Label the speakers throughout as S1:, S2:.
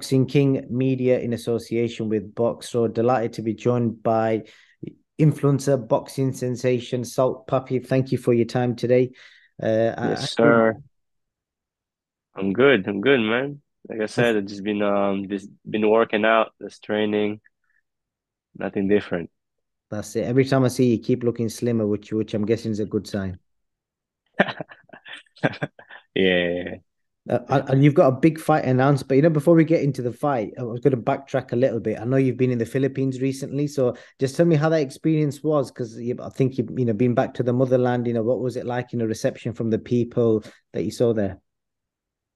S1: Boxing King Media in association with Box. So delighted to be joined by influencer, boxing sensation, Salt Puppy. Thank you for your time today.
S2: Yes,
S1: How are you?
S2: sir. I'm good. I'm good, man. Like I
S1: Yes,
S2: said, I've just been working out, just training, nothing different.
S1: that's it. Every time I see you, keep looking slimmer, which I'm guessing is a good sign.
S2: Yeah.
S1: And you've got a big fight announced, but before we get into the fight, I was going to backtrack a little bit. I know you've been in the Philippines recently, so just tell me how that experience was, because I think you've been back to the motherland. What was it like? Reception from the people that you saw there.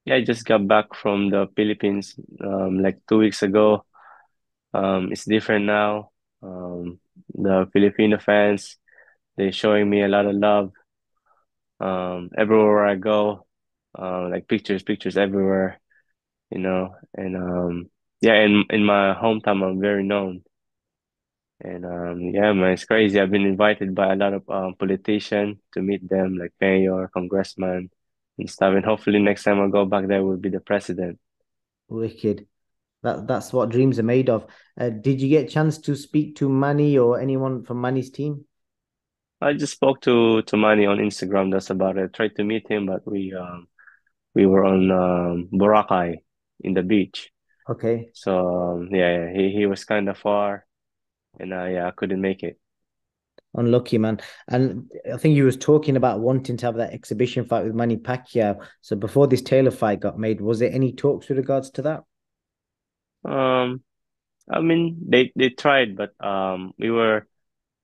S2: Yeah, I just got back from the Philippines like 2 weeks ago. It's different now. The Filipino fans, they're showing me a lot of love. Everywhere I go, like pictures everywhere, and yeah, in my hometown, I'm very known. And yeah, man, it's crazy. I've been invited by a lot of politicians to meet them, like mayor, congressman, and stuff. And hopefully next time I go back there will be the president.
S1: Wicked. That's what dreams are made of. Did you get a chance to speak to Manny or anyone from Manny's team?
S2: I just spoke to Manny on Instagram. That's about it. Tried to meet him, but we were on Boracay in the beach.
S1: Okay,
S2: So yeah, he was kind of far, and yeah, I couldn't make it.
S1: unlucky man. And I think you was talking about wanting to have that exhibition fight with Manny Pacquiao. So before this Taylor fight got made, was there any talks with regards to that?
S2: Um, I mean, they tried, but we were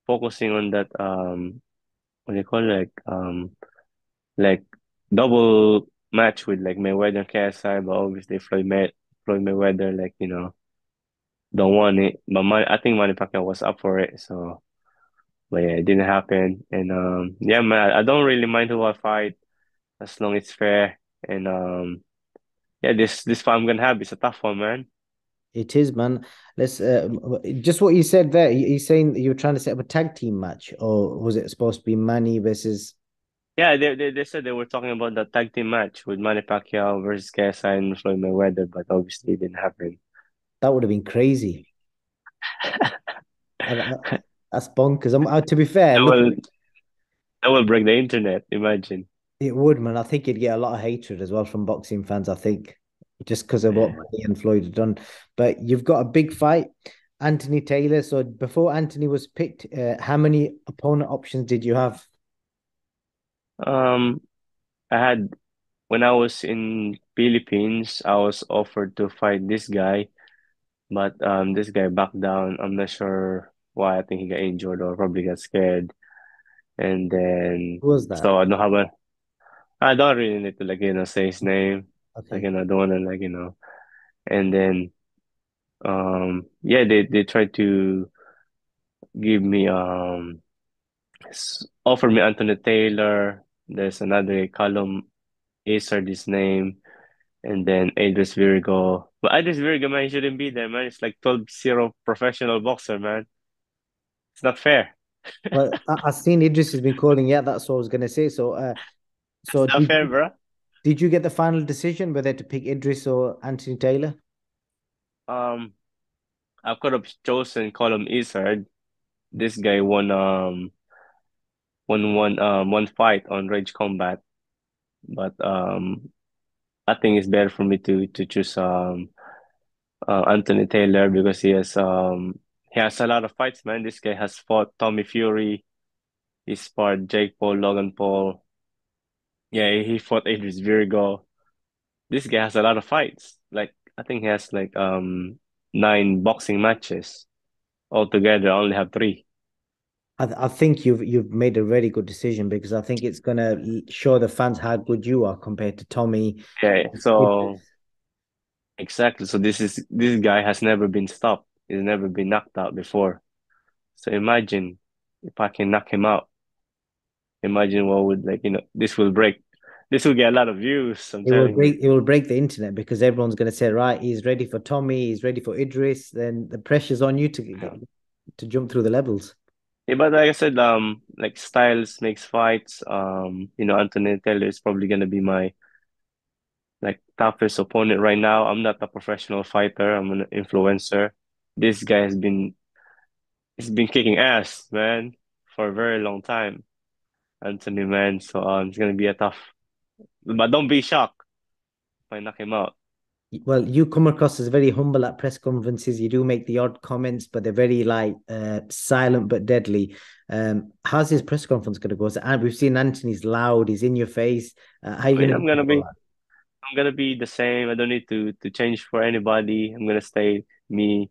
S2: focusing on that what do you call it? Like double match with like Mayweather and KSI, but obviously Floyd Mayweather don't want it. But I think Manny Pacquiao was up for it, so but yeah, it didn't happen. And yeah, man, I don't really mind who I fight as long as it's fair. And yeah, this fight I'm gonna have is a tough one, man.
S1: It is, man. Let's just what you said there. You saying that you were trying to set up a tag team match, or was it supposed to be Manny versus?
S2: Yeah, they said they were talking about the tag team match with Manny Pacquiao versus KSI and Floyd Mayweather, but obviously it didn't happen.
S1: That would have been crazy. Uh, uh, That's bonkers. To be fair,
S2: That
S1: look,
S2: will that will break the internet. Imagine.
S1: it would, man. I think it'd get a lot of hatred as well from boxing fans. I think just because of what
S2: Yeah.
S1: Manny and Floyd had done. But you've got a big fight, Anthony Taylor. So before Anthony was picked, how many opponent options did you have?
S2: Um, I had when I was in Philippines, I was offered to fight this guy, but this guy backed down. I'm not sure why. I think he got injured or probably got scared. And then
S1: Who was that?
S2: so I don't really need to say his name.
S1: Okay.
S2: I don't want to And then yeah, they tried to give me offer me Anthony Taylor. There's another Callum Acer, his name. And then Idris Virgo. But Idris Virgo, man, he shouldn't be there, man. It's like 12-0 professional boxer, man. It's not fair.
S1: Well, I seen Idris has been calling. Yeah, that's what I was gonna say. So,
S2: It's
S1: so
S2: not fair, bro.
S1: did you get the final decision whether to pick Idris or Anthony Taylor?
S2: Um, I could have chosen Colum Izzard. This guy won one fight on Rage Combat, but I think it's better for me to choose Anthony Taylor because he has a lot of fights, man. This guy has fought Tommy Fury. He fought Jake Paul, Logan Paul. Yeah, he fought Idris Virgo. This guy has a lot of fights. Like I think he has like 9 boxing matches altogether. I only have 3.
S1: I think you've made a really good decision because I think it's gonna show the fans how good you are compared to Tommy.
S2: Yeah, so
S1: Idris.
S2: exactly. So this guy has never been stopped. He's never been knocked out before. So imagine if I can knock him out. Imagine what would this will break. This will get a lot of views. I'm telling you.
S1: It will break the internet because everyone's gonna say, right, he's ready for Tommy, he's ready for Idris. Then the pressure's on you
S2: Yeah.
S1: to jump through the levels.
S2: Yeah, but like I said, like styles makes fights. Anthony Taylor is probably gonna be my like toughest opponent right now. I'm not a professional fighter. I'm an influencer. This guy he's been kicking ass, man, for a very long time. Anthony, man. So it's gonna be a tough. But don't be shocked if I knock him out.
S1: Well, you come across as very humble at press conferences. You do make the odd comments, but they're very like silent but deadly. How's his press conference going to go? So, we've seen Anthony's loud. He's in your face. How are you
S2: I mean,
S1: going to do that?
S2: I'm gonna be the same. I don't need to change for anybody. I'm gonna stay me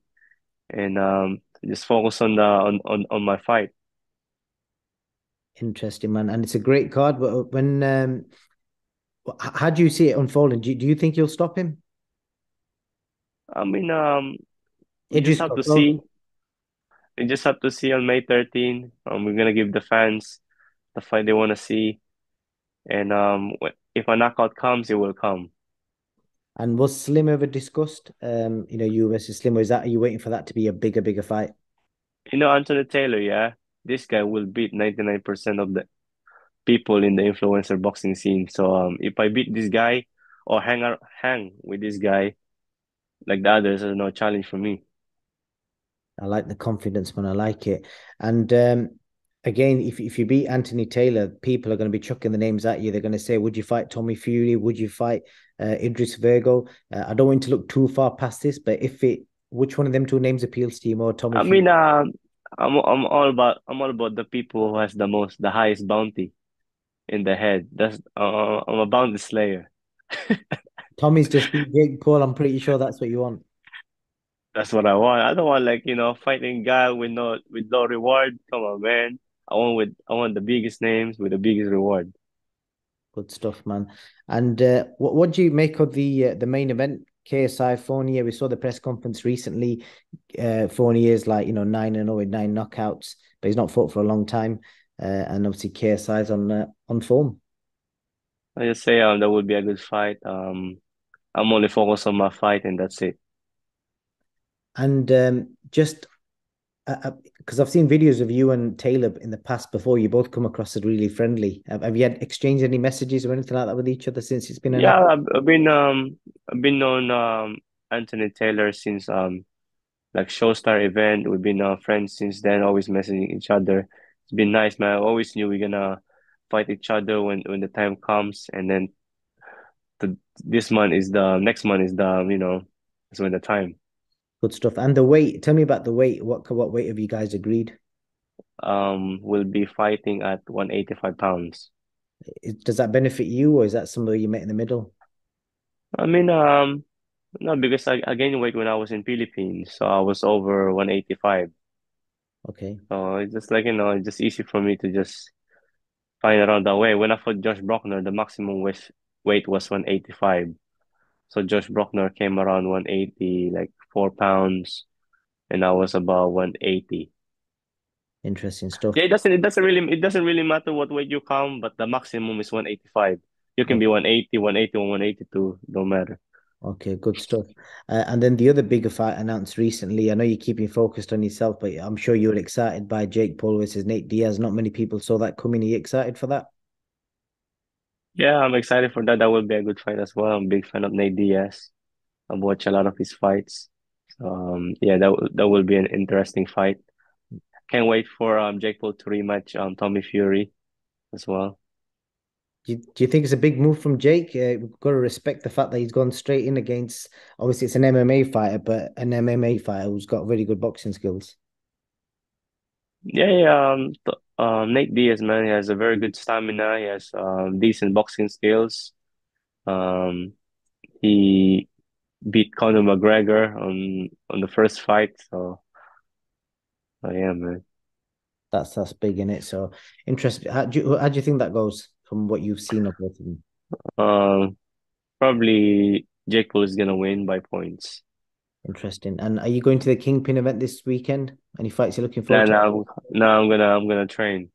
S2: and just focus on the on my fight.
S1: Interesting, man. And it's a great card. But when how do you see it unfolding? Do you think you'll stop him?
S2: I mean, we just
S1: Idris
S2: have to
S1: Coco.
S2: see. We just have to see on May 13. We're gonna give the fans the fight they want to see, and if a knockout comes, it will come.
S1: And was Slim ever discussed? You versus Slim. Or is that are you waiting for that to be a bigger fight?
S2: You know, Anthony Taylor, yeah, this guy will beat 99% of the people in the influencer boxing scene. So if I beat this guy or hang with this guy like the others, there's no challenge for me.
S1: I like the confidence, man. I like it. And again, if you beat Anthony Taylor, people are going to be chucking the names at you. They're going to say, "Would you fight Tommy Fury? Would you fight Idris Virgo?" I don't want to look too far past this, but which one of them two names appeals to you more, Tommy
S2: I
S1: Fury?
S2: mean, I'm all about the people who has the highest bounty in the head. I'm a bounty slayer.
S1: Tommy's just beat Jake Paul. I'm pretty sure that's what you want.
S2: That's what I want. I don't want like, fighting guy with no reward. Come on, man. I want the biggest names with the biggest reward.
S1: Good stuff, man. And what do you make of the main event? KSI Fournier. We saw the press conference recently. Fournier is like 9-0 with 9 knockouts, but he's not fought for a long time. And obviously KSI is on form.
S2: I just say that would be a good fight. I'm only focused on my fight and that's it.
S1: And just because I've seen videos of you and Taylor in the past before, you both come across as really friendly. Have you had exchanged any messages or anything like that with each other since it's been announced?
S2: Yeah, I've been known Anthony Taylor since like Showstar event. We've been friends since then, always messaging each other. It's been nice, man. I always knew we're gonna fight each other when the time comes, and then this month is the next month is is when the time.
S1: Good stuff. And the weight. Tell me about the weight. What weight have you guys agreed?
S2: We'll be fighting at 185 pounds.
S1: Does that benefit you, or is that somebody you met in the middle?
S2: I mean, no, because I gained weight when I was in Philippines, so I was over 185.
S1: Okay,
S2: So it's just like, it's just easy for me to just find around that way. When I fought Josh Brockner, the maximum weight was 185. So Josh Brockner came around 180, like 4 pounds, and I was about 180.
S1: interesting stuff.
S2: Yeah, it doesn't really matter what weight you come, but the maximum is 185. You can
S1: Oh,
S2: be 180, 181, 182, don't matter.
S1: okay, good stuff. And then the other bigger fight announced recently. I know you're keeping focused on yourself, but I'm sure you're excited by Jake Paul versus Nate Diaz. Not many people saw that coming. Are you excited for that?
S2: Yeah, I'm excited for that. That will be a good fight as well. I'm a big fan of Nate Diaz. I've watched a lot of his fights. Yeah, that will be an interesting fight. Can't wait for Jake Paul to rematch Tommy Fury as well.
S1: Do you think it's a big move from Jake? We've got to respect the fact that he's gone straight in against, obviously, it's an MMA fighter, but an MMA fighter who's got very good boxing skills.
S2: Yeah, yeah. Nate Diaz, man, he has a very good stamina. He has decent boxing skills. Um, he beat Conor McGregor on the first fight. So yeah, man.
S1: That's big in it. So interesting. How do you think that goes from what you've seen of both of them?
S2: Um, Probably Jake Paul is gonna win by points.
S1: Interesting. And are you going to the Kingpin event this weekend? Any fights you're looking
S2: Now,
S1: forward to?
S2: now, I'm gonna train.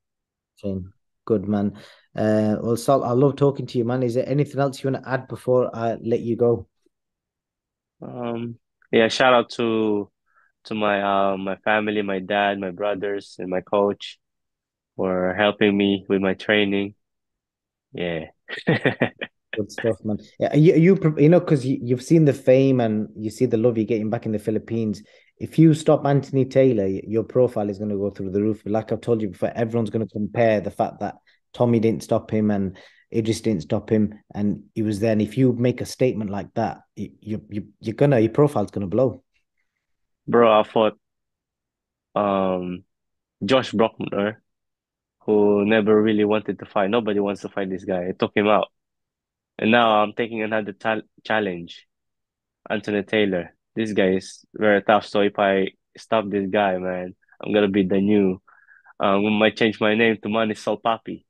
S1: Shane? Good man. Well, Sal, I love talking to you, man. Is there anything else you want to add before I let you go?
S2: Yeah, shout out to my family, my dad, my brothers, and my coach for helping me with my training. Yeah.
S1: Good stuff, man. Yeah, you know, because you've seen the fame and you see the love you're getting back in the Philippines. If you stop Anthony Taylor, your profile is going to go through the roof. Like I've told you before, everyone's going to compare the fact that Tommy didn't stop him and Idris didn't stop him, and he was there. And if you make a statement like that, you're gonna your profile's gonna blow.
S2: Bro, I fought um Josh Brockner, who never really wanted to fight. Nobody wants to fight this guy. I took him out. And now I'm taking another challenge, Anthony Taylor. This guy is very tough. So if I stop this guy, man, I'm gonna be the new. I might change my name to Manny Salpapi.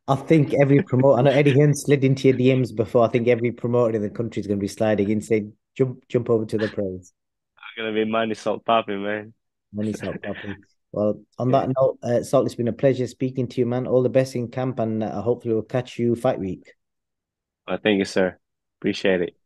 S1: I think every promoter, I know Eddie Hearn slid into your DMs before. I think every promoter in the country is going to be sliding in, saying, jump over to the pros.
S2: I'm gonna be Manny Salpapi, man.
S1: Money Salt Papi. Well, on
S2: Yeah.
S1: that note, Salt, it's been a pleasure speaking to you, man. All the best in camp, and hopefully we'll catch you fight week.
S2: Thank you, sir. Appreciate it.